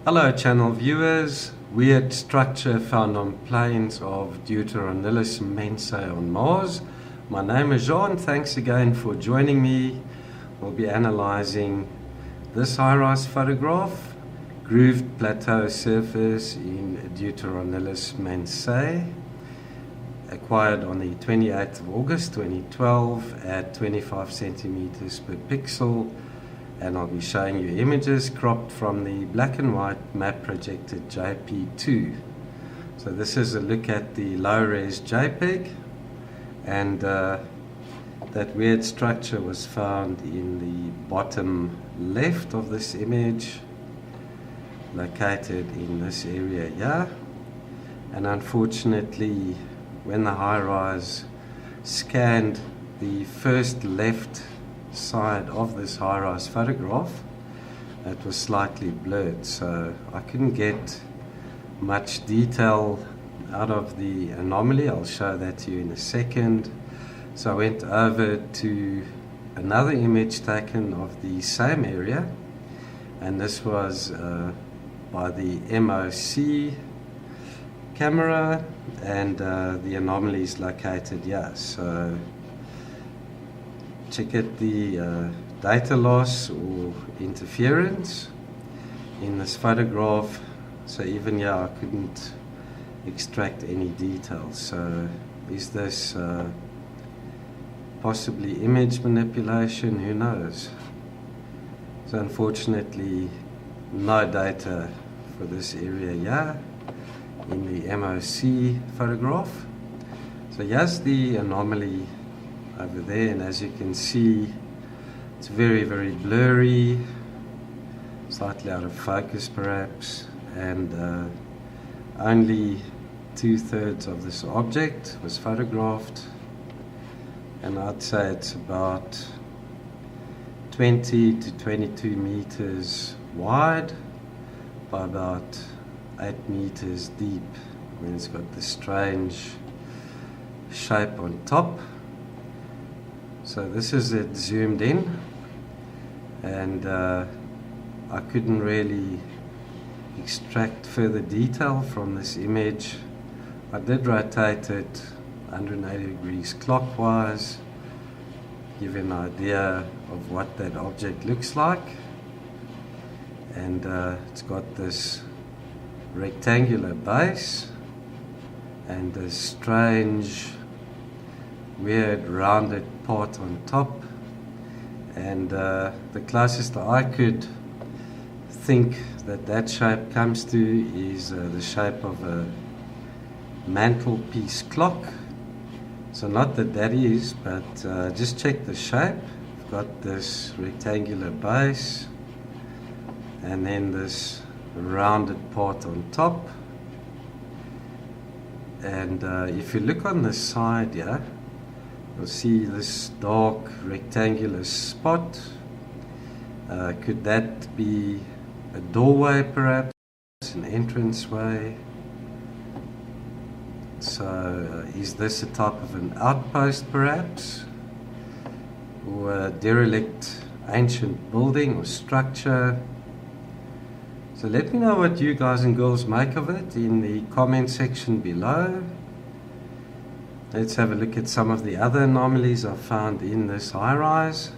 Hello channel viewers. Weird structure found on plains of Deuteronilus Mensae on Mars. My name is Jean. Thanks again for joining me. We'll be analyzing this high-rise photograph, Grooved Plateau Surface in Deuteronilus Mensae, acquired on the 28th of August 2012 at 25 centimeters per pixel. And I'll be showing you images cropped from the black and white map projected JP2. So this is a look at the low-res JPEG, and that weird structure was found in the bottom left of this image, located in this area here. And unfortunately, when the high-rise scanned the first left side of this high-rise photograph, it was slightly blurred, so I couldn't get much detail out of the anomaly. I'll show that to you in a second. So I went over to another image taken of the same area, and this was by the MOC camera, and the anomaly is located here. So check at the data loss or interference in this photograph. So even here I couldn't extract any details. So is this possibly image manipulation? Who knows? So unfortunately no data for this area here in the MOC photograph. So here's the anomaly over there, and as you can see, it's very, very blurry, slightly out of focus perhaps, and only 2/3 of this object was photographed, and I'd say it's about 20 to 22 meters wide by about 8 meters deep. I mean, it's got this strange shape on top. So this is it zoomed in, and I couldn't really extract further detail from this image. I did rotate it 180 degrees clockwise, give you an idea of what that object looks like, and it's got this rectangular base and this strange weird rounded part on top, and the closest I could think that shape comes to is the shape of a mantelpiece clock. So not that is, but just check the shape. We've got this rectangular base and then this rounded part on top, and if you look on the side here, you'll see this dark rectangular spot. Could that be a doorway perhaps, an entranceway? So is this a type of an outpost perhaps, or a derelict ancient building or structure? So let me know what you guys and girls make of it in the comment section below. Let's have a look at some of the other anomalies I found in this high-rise.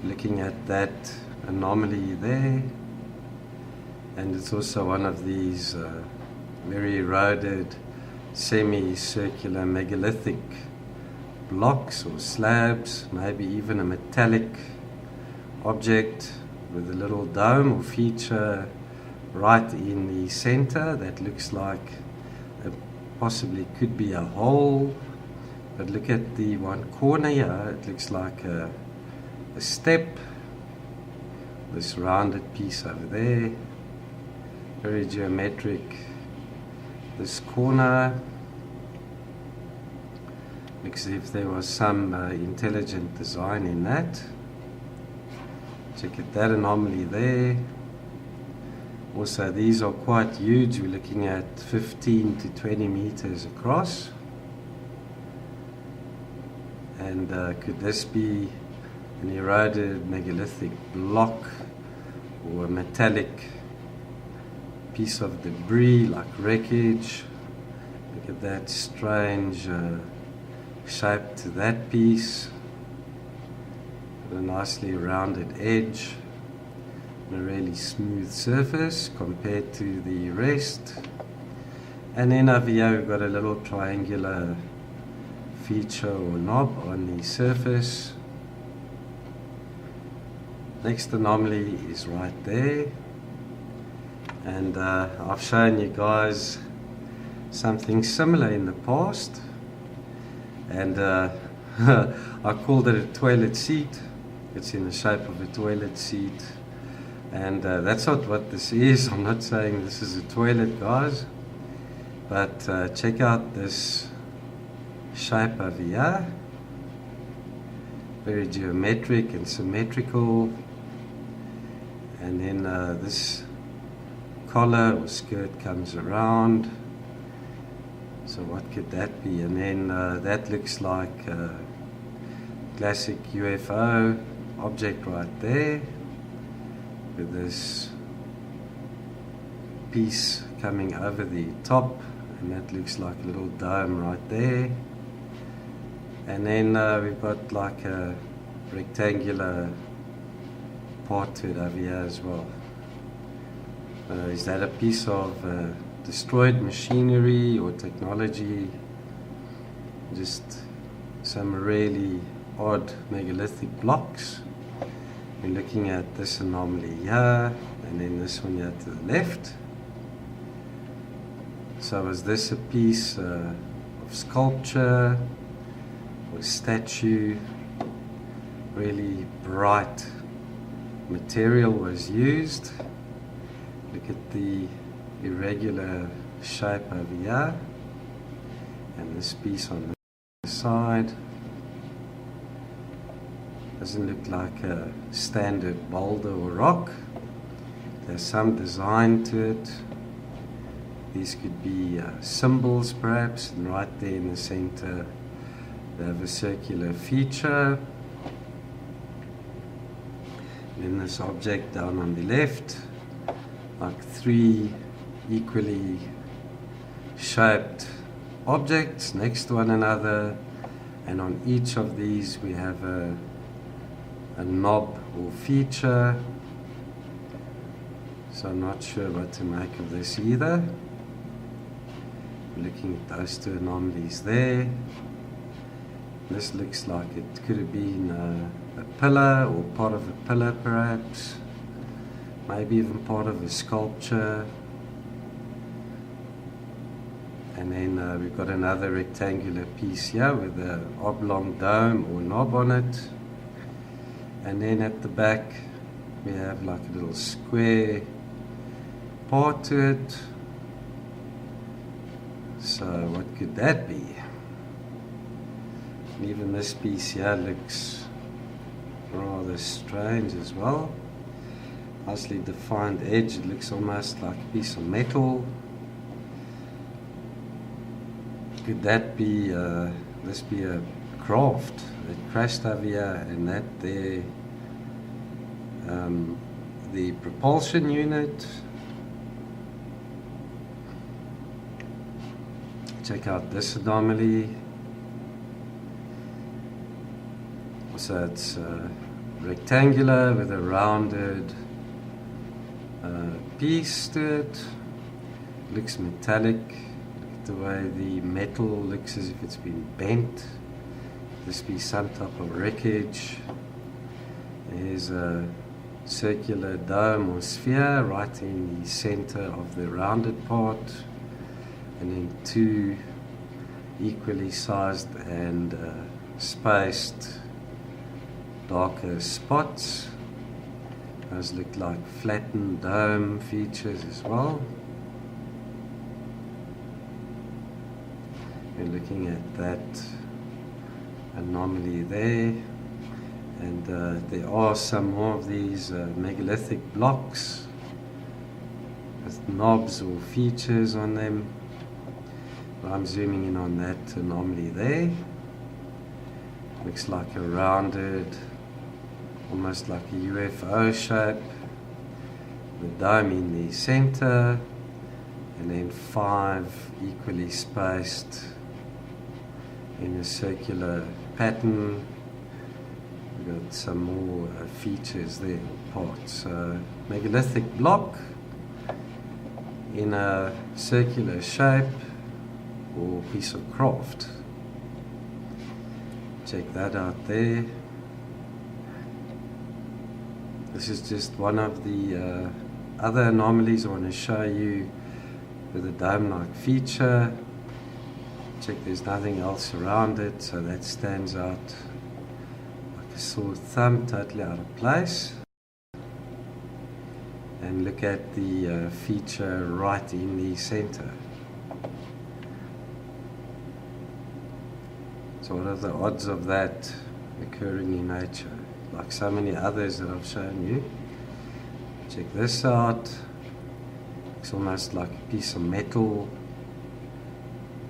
Looking at that anomaly there, and it's also one of these very eroded semicircular megalithic blocks or slabs, maybe even a metallic object with a little dome or feature right in the center that looks like possibly could be a hole. But look at the one corner here, it looks like a step. This rounded piece over there, very geometric. This corner looks as if there was some intelligent design in that. Check at that anomaly there. Also, these are quite huge. We're looking at 15 to 20 meters across. And could this be an eroded megalithic block or a metallic piece of debris like wreckage. Look at that strange shape to that piece. With a nicely rounded edge and a really smooth surface compared to the rest. And then over here we've got a little triangular feature or knob on the surface. Next anomaly is right there. And I've shown you guys something similar in the past. And I called it a toilet seat. It's in the shape of a toilet seat. And that's not what this is. I'm not saying this is a toilet, guys. But check out this shape over here. Very geometric and symmetrical. And then this collar or skirt comes around. So what could that be? And then that looks like a classic UFO object right there, with this piece coming over the top, and that looks like a little dome right there. And then we've got like a rectangular part to it over here as well. Is that a piece of destroyed machinery or technology? Just some really odd megalithic blocks. We're looking at this anomaly here, and then this one here to the left. So is this a piece of sculpture or statue? Really bright material was used. Look at the irregular shape over here, and this piece on the side doesn't look like a standard boulder or rock. There's some design to it. These could be symbols perhaps, and right there in the center they have a circular feature. Then this object down on the left, like three equally shaped objects next to one another, and on each of these we have a knob or feature. So I'm not sure what to make of this either. Looking at those two anomalies there, this looks like it could have been a pillar or part of a pillar perhaps, maybe even part of a sculpture. And then we've got another rectangular piece here with an oblong dome or knob on it. And then at the back we have like a little square part to it. So what could that be? And even this piece here looks rather strange as well. Nicely defined edge. It looks almost like a piece of metal. Could that be this be a craft that crashed over here, and that there the propulsion unit? Check out this anomaly. So it's rectangular with a rounded piece to it. Looks metallic. Look at the way the metal looks as if it's been bent. This be some type of wreckage. There's a circular dome or sphere right in the center of the rounded part, and then two equally sized and spaced darker spots. Those look like flattened dome features as well. We're looking at that anomaly there, and there are some more of these megalithic blocks with knobs or features on them. I'm zooming in on that anomaly there. Looks like a rounded, almost like a UFO shape, the dome in the center, and then 5 equally spaced in a circular pattern. We've got some more features there, parts. So megalithic block in a circular shape or piece of craft. Check that out there. This is just one of the other anomalies I want to show you with a dome-like feature. Check, there's nothing else around it, so that stands out like a sore thumb, totally out of place. And look at the feature right in the center. So what are the odds of that occurring in nature? Like so many others that I've shown you. Check this out. It's almost like a piece of metal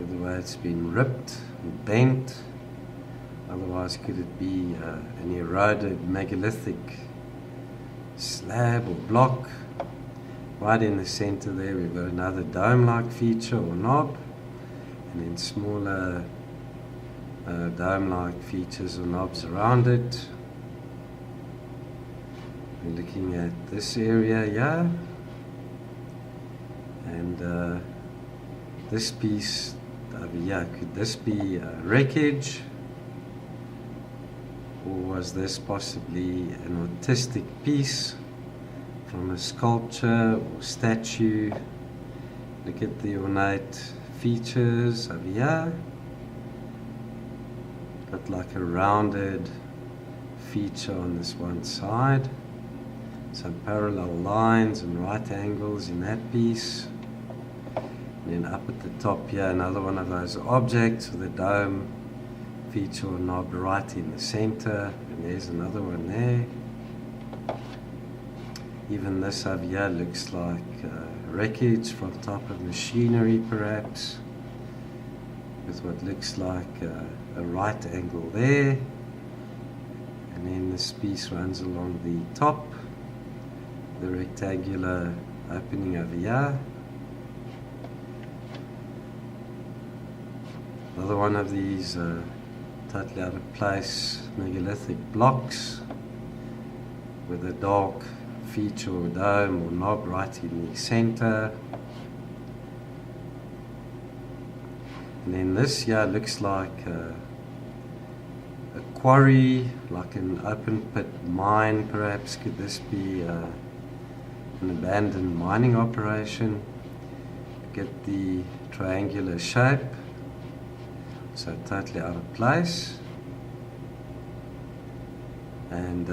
with the way it's been ripped and bent. Otherwise, could it be an eroded megalithic slab or block? Right in the center there, we've got another dome-like feature or knob, and then smaller dome-like features or knobs around it. We're looking at this area here, and this piece over here, could this be wreckage, or was this possibly an artistic piece from a sculpture or statue? Look at the ornate features over here. Got like a rounded feature on this one side. Some parallel lines and right angles in that piece. And then up at the top here, another one of those objects with a dome feature or knob right in the center. And there's another one there. Even this over here looks like wreckage from top of machinery perhaps, with what looks like a right angle there. And then this piece runs along the top, the rectangular opening over here. Another one of these totally out of place megalithic blocks with a dark feature or dome or knob right in the center. And then this here looks like a quarry, like an open pit mine perhaps. Could this be an abandoned mining operation? Look at the triangular shape, so totally out of place. And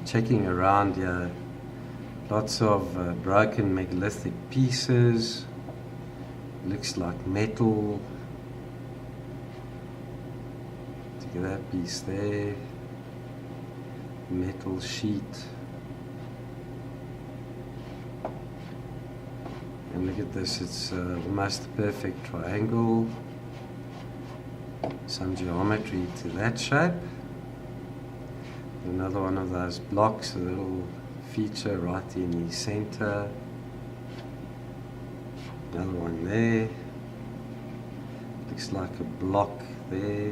checking around here, lots of broken megalithic pieces. Looks like metal. Look at that piece there. Metal sheet. And look at this, it's almost a perfect triangle. Some geometry to that shape. Another one of those blocks, a little feature right in the center. Another one there. Looks like a block there.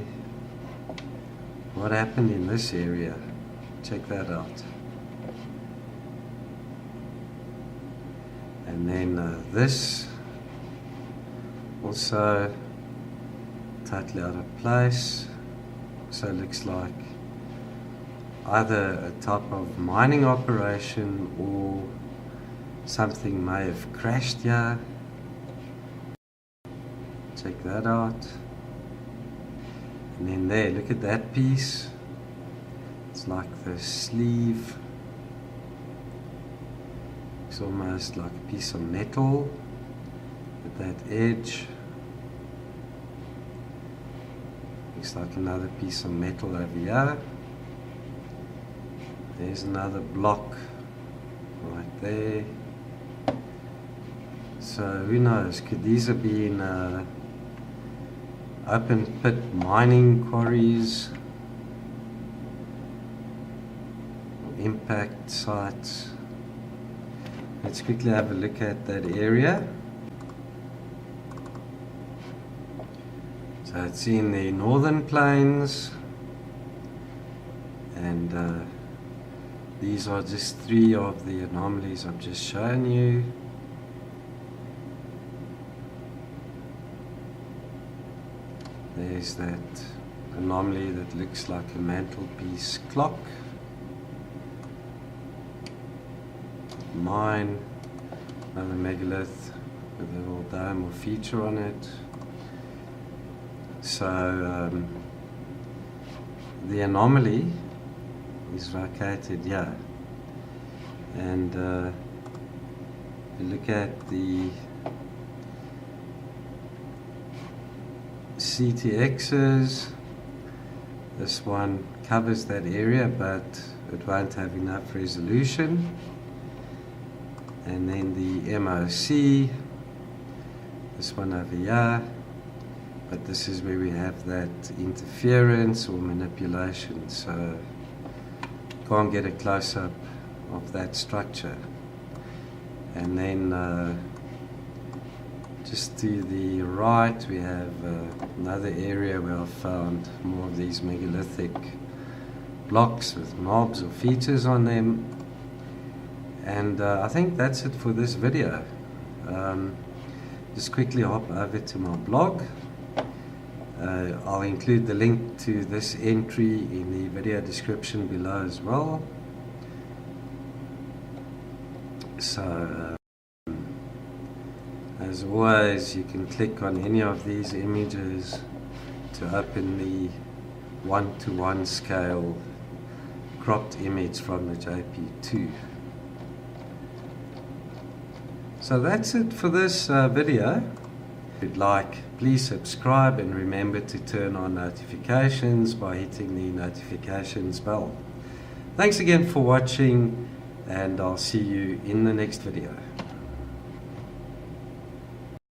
What happened in this area? Check that out. And then this also totally out of place. So it looks like either a type of mining operation or something may have crashed here. Check that out. And then there, look at that piece. It's like the sleeve. It's almost like a piece of metal with that edge. Looks like another piece of metal over here. There's another block right there. So who knows, could these have been open pit mining quarries, or impact sites? Let's quickly have a look at that area. So it's in the northern plains, and these are just 3 of the anomalies I've just shown you. There's that anomaly that looks like a mantelpiece clock. Mine, another megalith with a little dome or feature on it. So the anomaly is located here, and if you look at the CTXs, this one covers that area, but it won't have enough resolution. And then the MOC, this one over here, but this is where we have that interference or manipulation, so can't get a close-up of that structure. And then just to the right we have another area where I've found more of these megalithic blocks with knobs or features on them. And I think that's it for this video. Just quickly hop over to my blog. I'll include the link to this entry in the video description below as well. So as always, you can click on any of these images to open the 1:1 scale cropped image from the JP2. So that's it for this video. If you'd like, please subscribe and remember to turn on notifications by hitting the notifications bell. Thanks again for watching, and I'll see you in the next video.